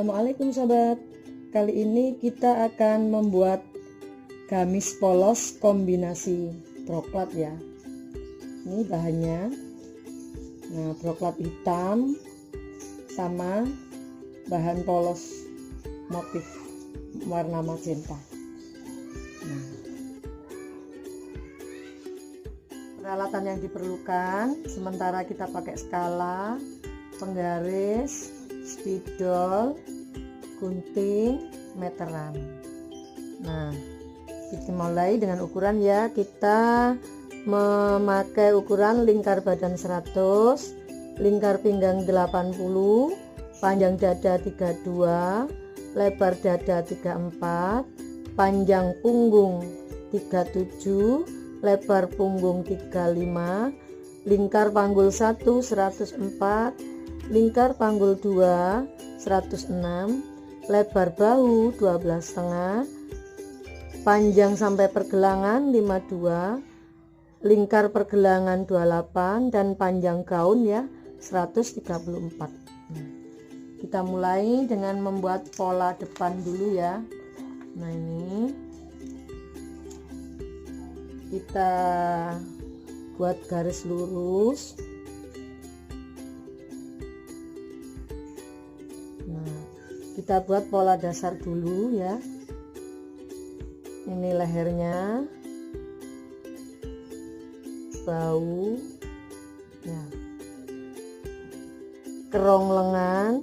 Assalamualaikum sobat. Kali ini kita akan membuat gamis polos kombinasi broklat ya. Ini bahannya. Nah, broklat hitam sama bahan polos motif warna magenta. Nah, peralatan yang diperlukan sementara kita pakai skala, penggaris, spidol, gunting, meteran. Nah, kita mulai dengan ukuran ya. Kita memakai ukuran lingkar badan 100, lingkar pinggang 80, panjang dada 32, lebar dada 34, panjang punggung 37, lebar punggung 35, lingkar panggul 1 104, lingkar panggul 2 106, lebar bahu 12,5, panjang sampai pergelangan 52, lingkar pergelangan 28, dan panjang gaun ya 134. Kita mulai dengan membuat pola depan dulu ya. Nah, ini kita buat garis lurus. Nah, kita buat pola dasar dulu ya. Ini lehernya, bahu ya, kerong lengan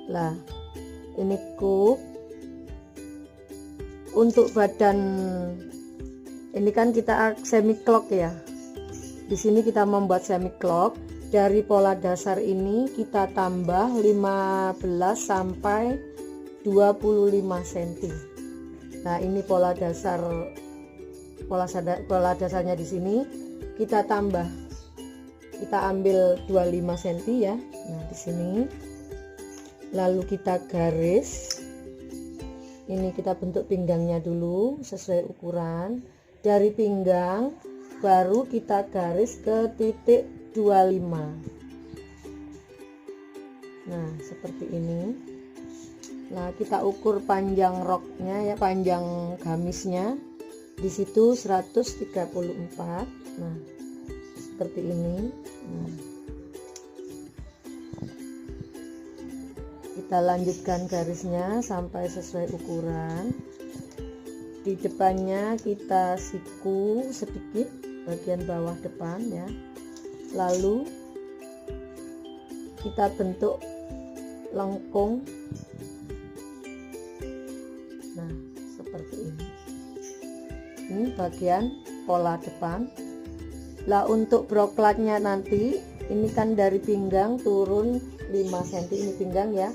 lah, ini kup. Untuk badan ini kan kita semi clock ya. Di sini kita membuat semi clock. Dari pola dasar ini kita tambah 15 sampai 25 cm. Nah, ini pola dasarnya di sini kita tambah. Kita ambil 25 cm ya. Nah, di sini. Lalu kita garis. Ini kita bentuk pinggangnya dulu sesuai ukuran. Dari pinggang baru kita garis ke titik 25. Nah, seperti ini. Nah, kita ukur panjang roknya ya, panjang gamisnya. Di situ 134. Nah, seperti ini. Nah, kita lanjutkan garisnya sampai sesuai ukuran. Di depannya kita siku sedikit bagian bawah depan ya. Lalu kita bentuk lengkung. Nah, seperti ini. Ini bagian pola depan. Lah, untuk broklatnya nanti ini kan dari pinggang turun 5 cm, ini pinggang ya,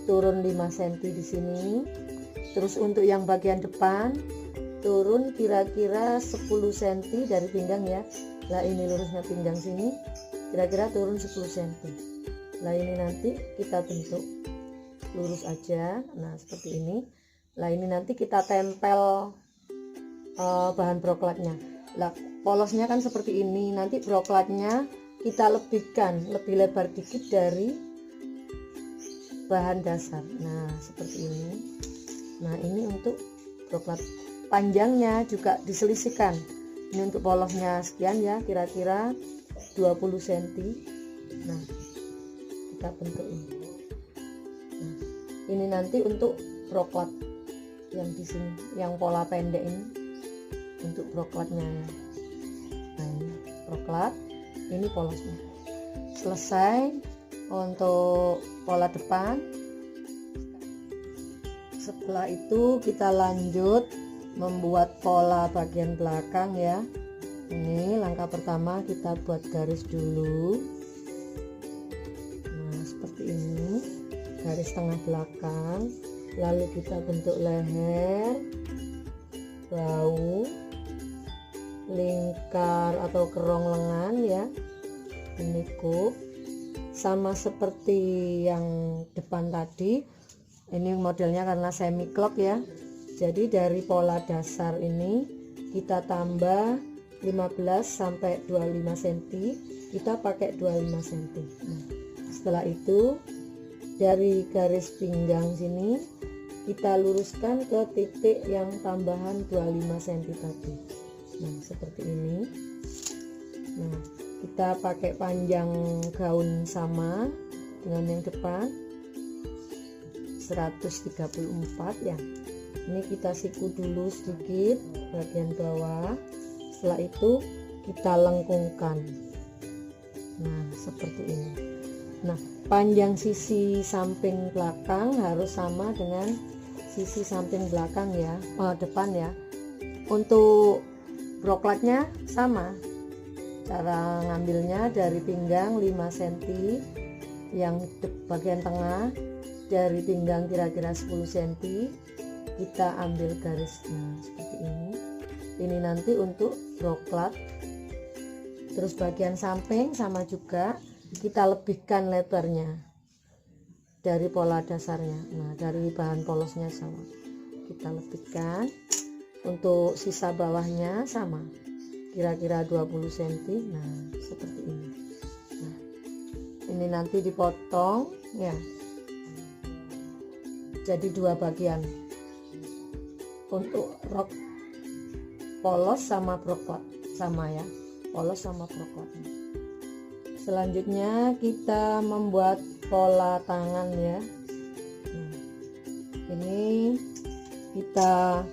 turun 5 cm di sini. Terus untuk yang bagian depan turun kira-kira 10 cm dari pinggang ya. Lah, ini lurusnya pinggang sini kira-kira turun 10 cm. Lah, ini nanti kita bentuk lurus aja. Nah, seperti ini. Lah, ini nanti kita tempel bahan broklatnya. Lah, polosnya kan seperti ini. Nanti broklatnya kita lebihkan lebih lebar dikit dari bahan dasar. Nah, seperti ini. Nah, ini untuk broklat. Panjangnya juga diselisihkan. Ini untuk polosnya sekian ya, kira-kira 20 cm. Nah, kita bentuk ini. Nah, ini nanti untuk broklat yang di sini, yang pola pendek ini untuk broklatnya ya. Nah, ini broklat, ini polosnya. Selesai untuk pola depan. Setelah itu kita lanjut membuat pola bagian belakang ya. Ini langkah pertama, kita buat garis dulu. Nah, seperti ini, garis tengah belakang. Lalu kita bentuk leher, bahu, lingkar atau kerong lengan ya. Ini kup. Sama seperti yang depan tadi, ini modelnya karena semi clock ya. Jadi dari pola dasar ini kita tambah 15 sampai 25 cm, kita pakai 25 cm. Nah, setelah itu dari garis pinggang sini kita luruskan ke titik yang tambahan 25 cm tadi. Nah seperti ini. Nah kita pakai panjang gaun sama dengan yang depan 134 ya. Ini kita siku dulu sedikit bagian bawah, setelah itu kita lengkungkan. Nah seperti ini. Nah panjang sisi samping belakang harus sama dengan sisi samping belakang ya, depan ya. Untuk broklatnya sama, cara ngambilnya dari pinggang 5 cm, yang bagian tengah dari pinggang kira-kira 10 cm kita ambil garisnya seperti ini. Ini nanti untuk broklat. Terus bagian samping sama juga, kita lebihkan lebarnya dari pola dasarnya. Nah dari bahan polosnya sama, kita lebihkan. Untuk sisa bawahnya sama, kira-kira 20 cm. Nah seperti ini. Nah ini nanti dipotong ya, jadi dua bagian untuk rok polos sama broklat sama ya, polos sama broklatnya. Selanjutnya kita membuat pola tangan ya. Nah, ini kita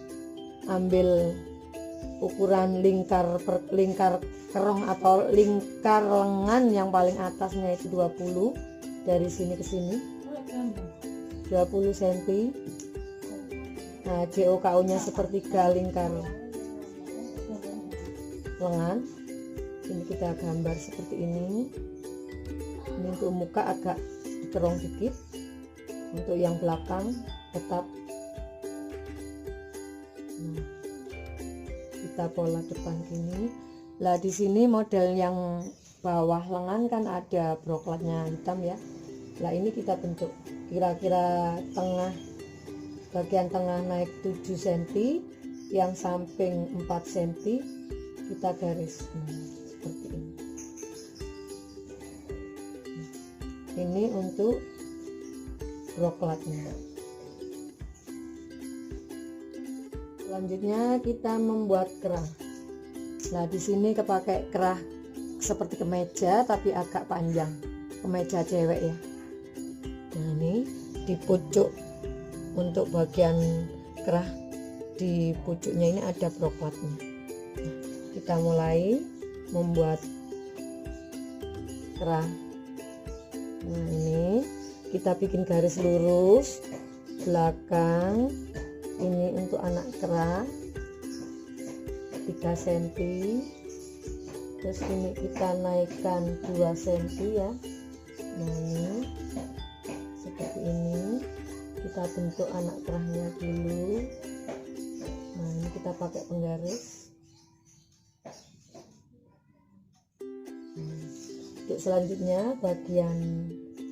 ambil ukuran lingkar kerong atau lingkar lengan yang paling atasnya itu 20, dari sini ke sini 20 cm. Nah JOKU nya sepertiga lingkar lengan. Ini kita gambar seperti ini. Ini untuk muka agak dikerong dikit, untuk yang belakang tetap. Nah, kita pola depan gini. Lah di sini model yang bawah lengan kan ada broklatnya hitam ya. Lah ini kita bentuk kira-kira tengah, bagian tengah naik 7 cm, yang samping 4 cm kita garis. Seperti ini. Ini untuk broklatnya. Selanjutnya kita membuat kerah. Nah di sini kepakai kerah seperti kemeja tapi agak panjang, kemeja cewek ya. Nah ini di pucuk, untuk bagian kerah di pucuknya ini ada broklatnya. Nah, kita mulai membuat kerah. Nah ini kita bikin garis lurus belakang. Ini untuk anak kerah 3 cm, terus ini kita naikkan 2 cm ya. Nah ini seperti ini, kita bentuk anak kerahnya dulu. Nah ini kita pakai penggaris. Untuk selanjutnya bagian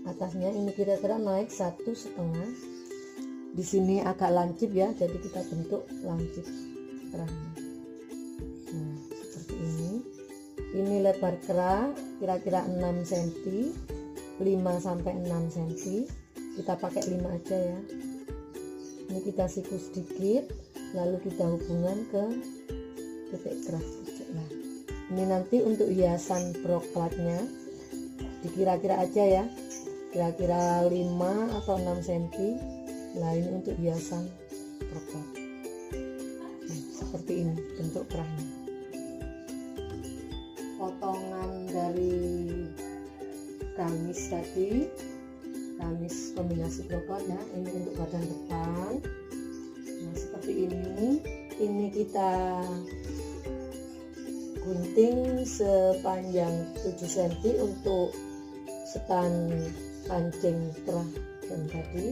atasnya ini kira-kira naik 1,5. Di sini agak lancip ya, jadi kita bentuk lancip kerahnya. Nah seperti ini. Ini lebar kerah kira-kira 6 cm, 5 sampai 6 cm. Kita pakai 5 aja ya. Ini kita siku sedikit, lalu kita hubungan ke titik kerah. Nah ini nanti untuk hiasan broklatnya dikira-kira aja ya, kira-kira 5 atau 6 cm. Nah ini untuk hiasan broklat. Nah, seperti ini bentuk kerahnya. Potongan dari gamis tadi, gamis kombinasi broklat ya, ini untuk badan depan. Nah seperti ini kita gunting sepanjang 7 cm untuk stand kancing kerah yang tadi.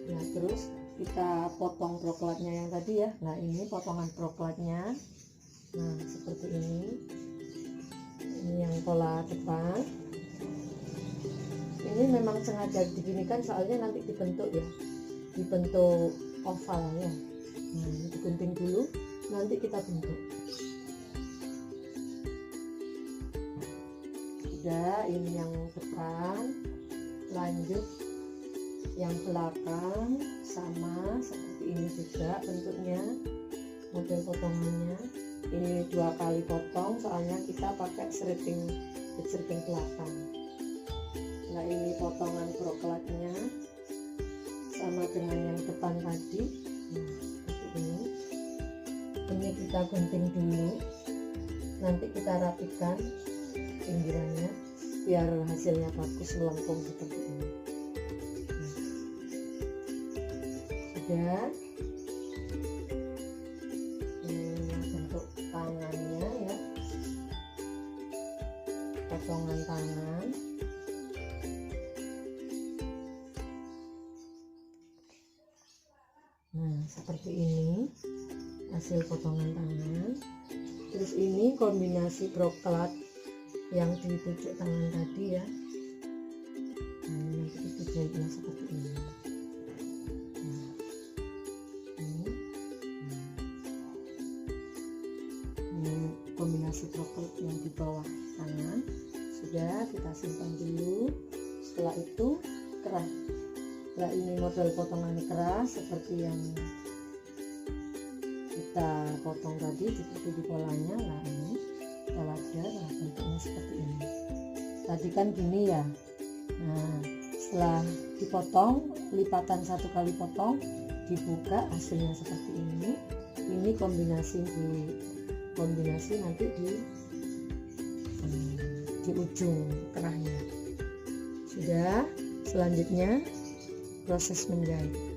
Nah terus kita potong broklatnya yang tadi ya. Nah ini potongan broklatnya. Nah seperti ini yang pola depan. Ini memang sengaja diginikan soalnya nanti dibentuk ya, dibentuk oval ya. Nah ini digunting dulu, nanti kita bentuk. Udah, ini yang depan. Lanjut yang belakang sama seperti ini juga bentuknya, model potongannya. Ini 2 kali potong soalnya kita pakai sriting belakang. Nah ini potongan broklatnya sama dengan yang depan tadi. Seperti ini kita gunting dulu, nanti kita rapikan pinggirannya biar hasilnya bagus melengkung seperti ini. Sudah. Bentuk tangannya ya, potongan tangan. Nah seperti ini hasil potongan tangan. Terus ini kombinasi broklat yang di pucuk tangan tadi ya. Nah nanti kita jahitnya seperti ini. Kombinasi broklat yang di bawah tangan sudah kita simpan dulu. Setelah itu keras. Nah ini model potongan keras seperti yang kita potong tadi, seperti di polanya. Nah ini kita wajar, nah bentuknya seperti ini. Tadi kan gini ya. Nah setelah dipotong, lipatan 1 kali potong, dibuka hasilnya seperti ini. Ini kombinasi nanti di ujung kerahnya. Sudah, selanjutnya proses menjahit.